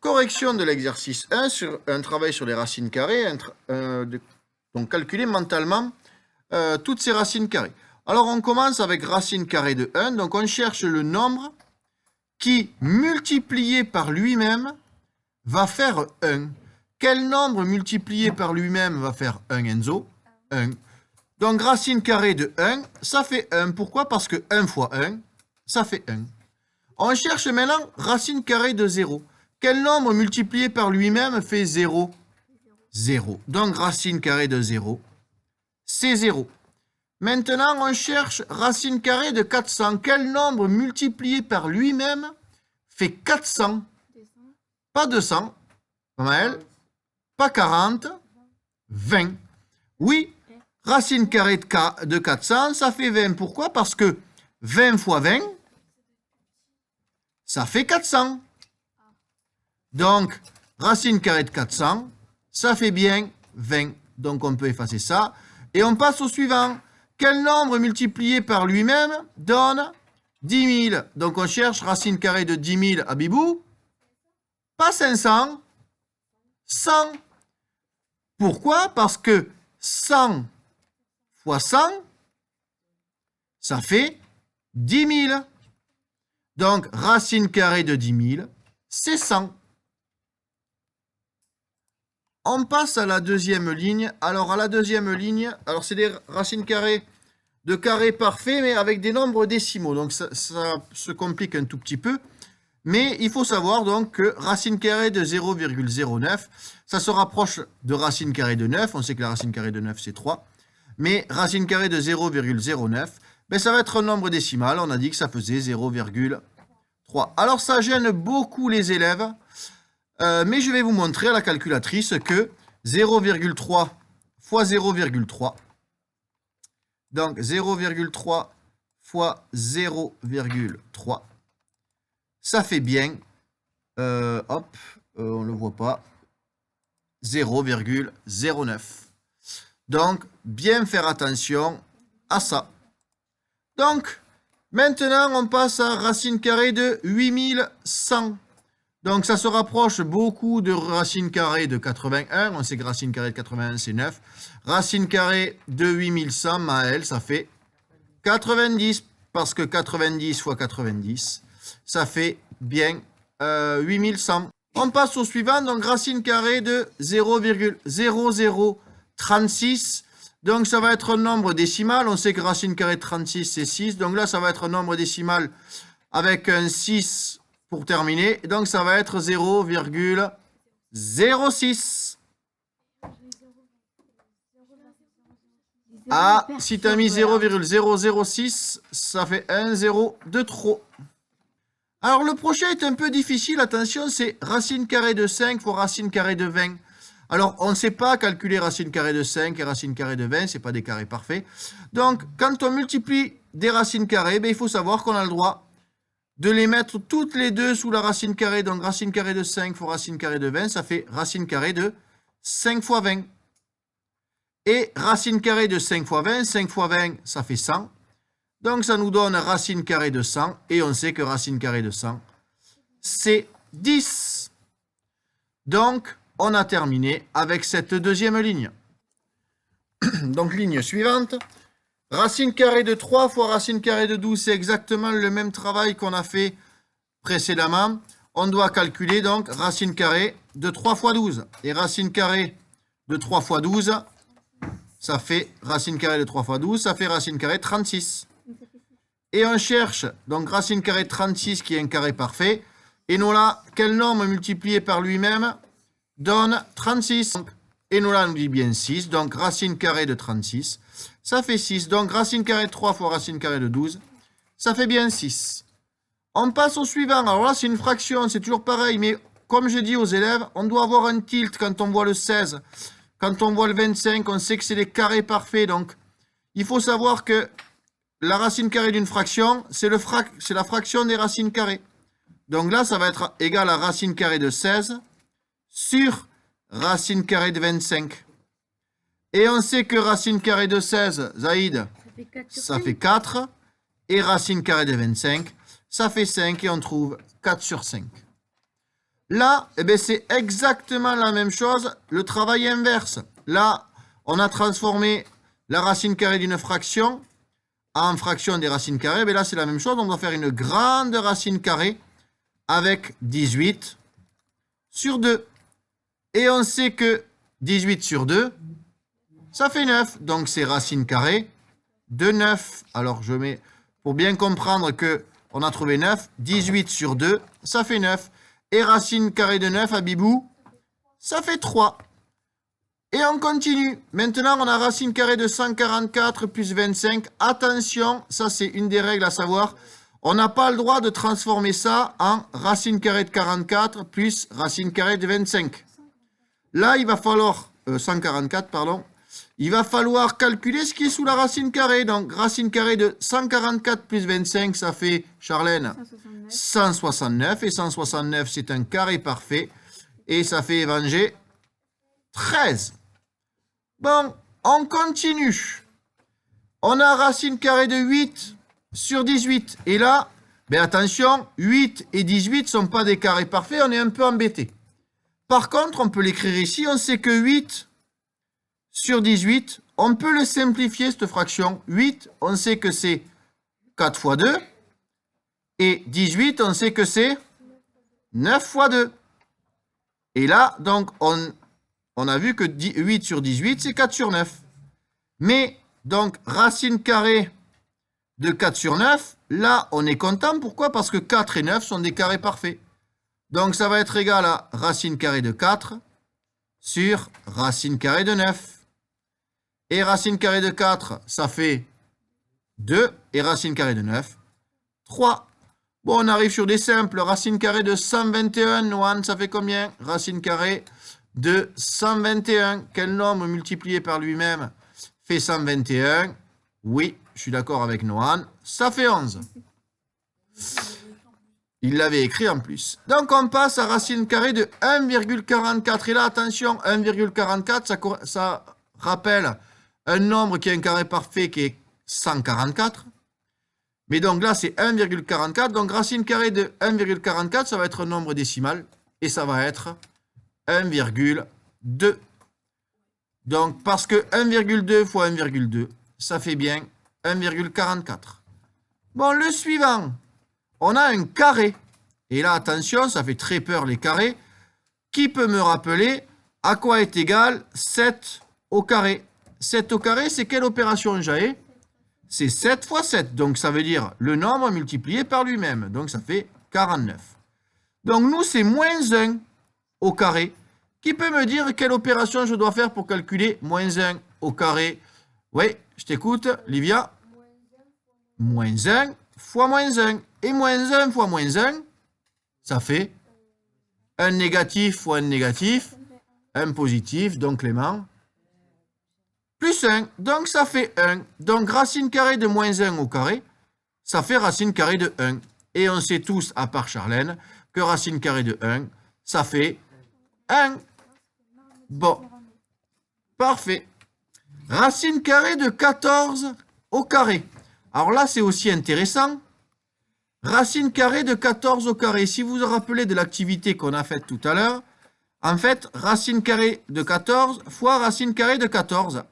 correction de l'exercice 1 sur un travail sur les racines carrées, donc calculer mentalement toutes ces racines carrées. Alors on commence avec racine carrée de 1, donc on cherche le nombre qui, multiplié par lui-même, va faire 1. Quel nombre multiplié par lui-même va faire 1, Enzo? 1. Donc racine carrée de 1, ça fait 1. Pourquoi? Parce que 1 fois 1, ça fait 1. On cherche maintenant racine carrée de 0. Quel nombre multiplié par lui-même fait 0? 0. Donc racine carrée de 0, c'est 0. Maintenant, on cherche racine carrée de 400. Quel nombre multiplié par lui-même fait 400? Pas 200. Pas mal. Pas 40. 20. Oui, racine carrée de 400, ça fait 20. Pourquoi? Parce que 20 fois 20, ça fait 400. Donc, racine carrée de 400, ça fait bien 20. Donc, on peut effacer ça. Et on passe au suivant. Quel nombre multiplié par lui-même donne 10 000? Donc, on cherche racine carrée de 10 000 à Bibou. Pas 500, 100. Pourquoi? Parce que 100 fois 100, ça fait 10 000. Donc, racine carrée de 10 000, c'est 100. On passe à la deuxième ligne. Alors, à la deuxième ligne, c'est des racines carrées de carrés parfaits, mais avec des nombres décimaux. Donc, ça se complique un tout petit peu. Mais il faut savoir donc que racine carrée de 0,09, ça se rapproche de racine carrée de 9. On sait que la racine carrée de 9, c'est 3. Mais racine carrée de 0,09, ben, ça va être un nombre décimal. On a dit que ça faisait 0,3. Alors, ça gêne beaucoup les élèves. Mais je vais vous montrer à la calculatrice que 0,3 fois 0,3, donc 0,3 fois 0,3, ça fait bien, on ne le voit pas, 0,09. Donc, bien faire attention à ça. Donc, maintenant, on passe à racine carrée de 8100. Donc, ça se rapproche beaucoup de racine carrée de 81. On sait que racine carrée de 81, c'est 9. Racine carrée de 8100, Maël, ça fait 90. Parce que 90 fois 90, ça fait bien 8100. On passe au suivant. Donc, racine carrée de 0,0036. Donc, ça va être un nombre décimal. On sait que racine carrée de 36, c'est 6. Donc là, ça va être un nombre décimal avec un 6 pour terminer. Donc, ça va être 0,06. Ah, si tu as mis 0,006, ça fait un 0 de trop. Alors, le prochain est un peu difficile. Attention, c'est racine carrée de 5 fois racine carrée de 20. Alors, on ne sait pas calculer racine carrée de 5 et racine carrée de 20. Ce n'est pas des carrés parfaits. Donc, quand on multiplie des racines carrées, ben, il faut savoir qu'on a le droit de les mettre toutes les deux sous la racine carrée. Donc, racine carrée de 5 fois racine carrée de 20, ça fait racine carrée de 5 fois 20. Et racine carrée de 5 fois 20, 5 fois 20, ça fait 100. Donc, ça nous donne racine carrée de 100. Et on sait que racine carrée de 100, c'est 10. Donc, on a terminé avec cette deuxième ligne. Donc, ligne suivante. Racine carrée de 3 fois racine carrée de 12, c'est exactement le même travail qu'on a fait précédemment. On doit calculer donc racine carrée de 3 fois 12. Et racine carrée de 3 fois 12, ça fait racine carrée de 3 fois 12, ça fait racine carrée de 36. Et on cherche donc racine carrée de 36 qui est un carré parfait. Et nous là, quel nombre multiplié par lui-même donne 36? Et nous là, on dit bien 6. Donc racine carrée de 36, ça fait 6. Donc racine carrée de 3 fois racine carrée de 12, ça fait bien 6. On passe au suivant. Alors là, c'est une fraction, c'est toujours pareil. Mais comme je dis aux élèves, on doit avoir un tilt quand on voit le 16. Quand on voit le 25, on sait que c'est les carrés parfaits. Donc, il faut savoir que la racine carrée d'une fraction, c'est la fraction des racines carrées. Donc là, ça va être égal à racine carrée de 16 sur racine carrée de 25. Et on sait que racine carrée de 16, Zaïd, ça fait 4. Et racine carrée de 25, ça fait 5. Et on trouve 4 sur 5. Là, eh ben, c'est exactement la même chose, le travail inverse. Là, on a transformé la racine carrée d'une fraction en fraction des racines carrées. Mais là, c'est la même chose, on doit faire une grande racine carrée avec 18 sur 2. Et on sait que 18 sur 2, ça fait 9. Donc, c'est racine carrée de 9. Alors, je mets, pour bien comprendre qu'on a trouvé 9, 18 sur 2, ça fait 9. Et racine carrée de 9 à Bibou, ça fait 3. Et on continue. Maintenant, on a racine carrée de 144 plus 25. Attention, ça c'est une des règles à savoir. On n'a pas le droit de transformer ça en racine carrée de 44 plus racine carrée de 25. Là, il va falloir... 144, pardon. Il va falloir calculer ce qui est sous la racine carrée. Donc, racine carrée de 144 plus 25, ça fait, Charlène, 169. Et 169, c'est un carré parfait. Et ça fait, Évangé, 13. Bon, on continue. On a racine carrée de 8 sur 18. Et là, ben attention, 8 et 18 ne sont pas des carrés parfaits, on est un peu embêté. Par contre, on peut l'écrire ici, on sait que 8 sur 18, on peut le simplifier, cette fraction. 8, on sait que c'est 4 fois 2. Et 18, on sait que c'est 9 fois 2. Et là, donc, on a vu que 8 sur 18, c'est 4 sur 9. Mais, donc, racine carrée de 4 sur 9, là, on est content. Pourquoi? Parce que 4 et 9 sont des carrés parfaits. Donc, ça va être égal à racine carrée de 4 sur racine carrée de 9. Et racine carrée de 4, ça fait 2. Et racine carrée de 9, 3. Bon, on arrive sur des simples. Racine carrée de 121, Noan, ça fait combien? Racine carrée de 121. Quel nombre multiplié par lui-même fait 121? Oui, je suis d'accord avec Noan. Ça fait 11. Il l'avait écrit en plus. Donc, on passe à racine carrée de 1,44. Et là, attention, 1,44, ça rappelle un nombre qui est un carré parfait qui est 144. Mais donc là, c'est 1,44. Donc, racine carrée de 1,44, ça va être un nombre décimal. Et ça va être 1,2. Donc, parce que 1,2 fois 1,2, ça fait bien 1,44. Bon, le suivant, on a un carré. Et là, attention, ça fait très peur les carrés. Qui peut me rappeler à quoi est égal 7 au carré? 7 au carré, c'est quelle opération, Jaé? C'est 7 fois 7. Donc, ça veut dire le nombre multiplié par lui-même. Donc, ça fait 49. Donc, nous, c'est moins 1 au carré. Qui peut me dire quelle opération je dois faire pour calculer moins 1 au carré? Oui, je t'écoute, Livia. Moins 1 fois moins 1. Et moins 1 fois moins 1, ça fait un négatif fois un négatif, un positif, donc Clément, plus 1. Donc, ça fait 1. Donc, racine carrée de moins 1 au carré, ça fait racine carrée de 1. Et on sait tous, à part Charlène, que racine carrée de 1, ça fait 1. Bon, parfait. Racine carrée de 14 au carré. Alors là, c'est aussi intéressant. Racine carrée de 14 au carré. Si vous vous rappelez de l'activité qu'on a faite tout à l'heure, en fait, racine carrée de 14 fois racine carrée de 14.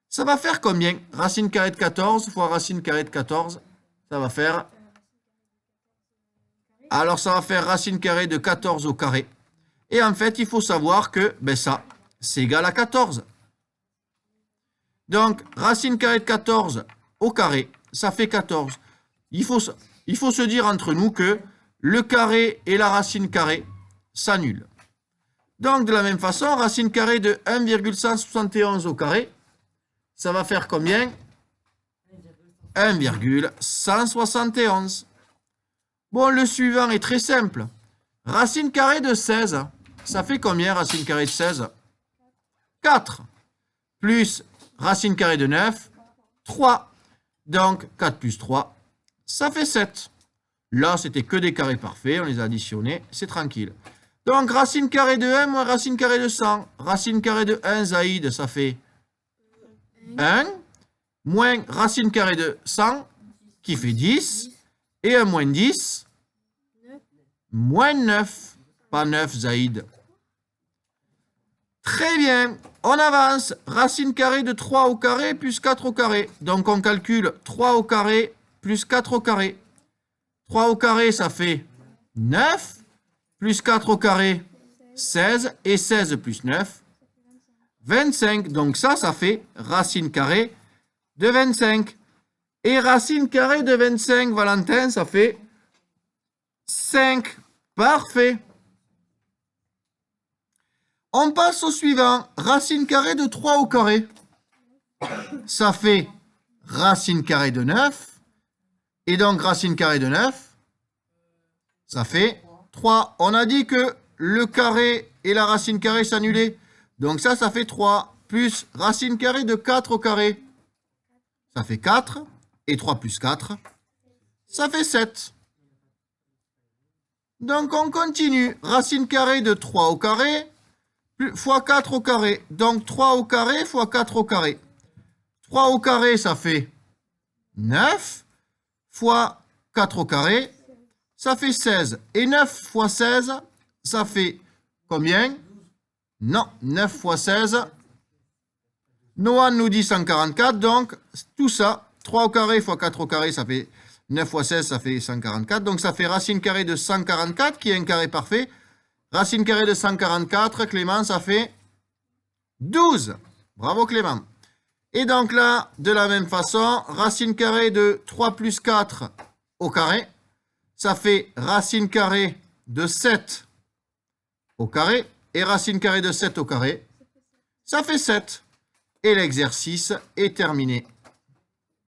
Ça va faire combien? Racine carrée de 14 fois racine carrée de 14, ça va faire... Alors, ça va faire racine carrée de 14 au carré. Et en fait, il faut savoir que ça, c'est égal à 14. Donc, racine carrée de 14 au carré, ça fait 14. Il faut se dire entre nous que le carré et la racine carrée s'annulent. Donc, de la même façon, racine carrée de 1,171 au carré, ça va faire combien? 1,171. Bon, le suivant est très simple. Racine carrée de 16, ça fait combien, racine carrée de 16? 4. Plus racine carrée de 9, 3. Donc, 4 plus 3, ça fait 7. Là, c'était que des carrés parfaits, on les a additionnés, c'est tranquille. Donc, racine carrée de 1 moins racine carrée de 100. Racine carrée de 1, Zaïd, ça fait 1, moins racine carrée de 100, qui fait 10, et 1 moins 10, moins 9. Pas 9, Zaïd. Très bien. On avance. Racine carrée de 3 au carré plus 4 au carré. Donc, on calcule 3 au carré plus 4 au carré. 3 au carré, ça fait 9. Plus 4 au carré, 16. Et 16 plus 9, 25. Donc, ça fait racine carrée de 25. Et racine carrée de 25, Valentin, ça fait 5. Parfait. On passe au suivant. Racine carrée de 3 au carré. Ça fait racine carrée de 9. Et donc, racine carrée de 9, ça fait 3. On a dit que le carré et la racine carrée s'annulaient. Donc ça fait 3. Plus racine carrée de 4 au carré. Ça fait 4. Et 3 plus 4, ça fait 7. Donc, on continue. Racine carrée de 3 au carré fois 4 au carré. Donc, 3 au carré fois 4 au carré. 3 au carré, ça fait 9 fois 4 au carré, ça fait 16. Et 9 fois 16, ça fait combien? Non, 9 fois 16. Noah nous dit 144, donc tout ça, 3 au carré fois 4 au carré, ça fait 9 fois 16, ça fait 144. Donc ça fait racine carrée de 144, qui est un carré parfait. Racine carrée de 144, Clément, ça fait 12. Bravo Clément. Et donc là, de la même façon, racine carrée de 3 plus 4 au carré, ça fait racine carrée de 7 au carré. Et racine carrée de 7 au carré, ça fait 7. Et l'exercice est terminé.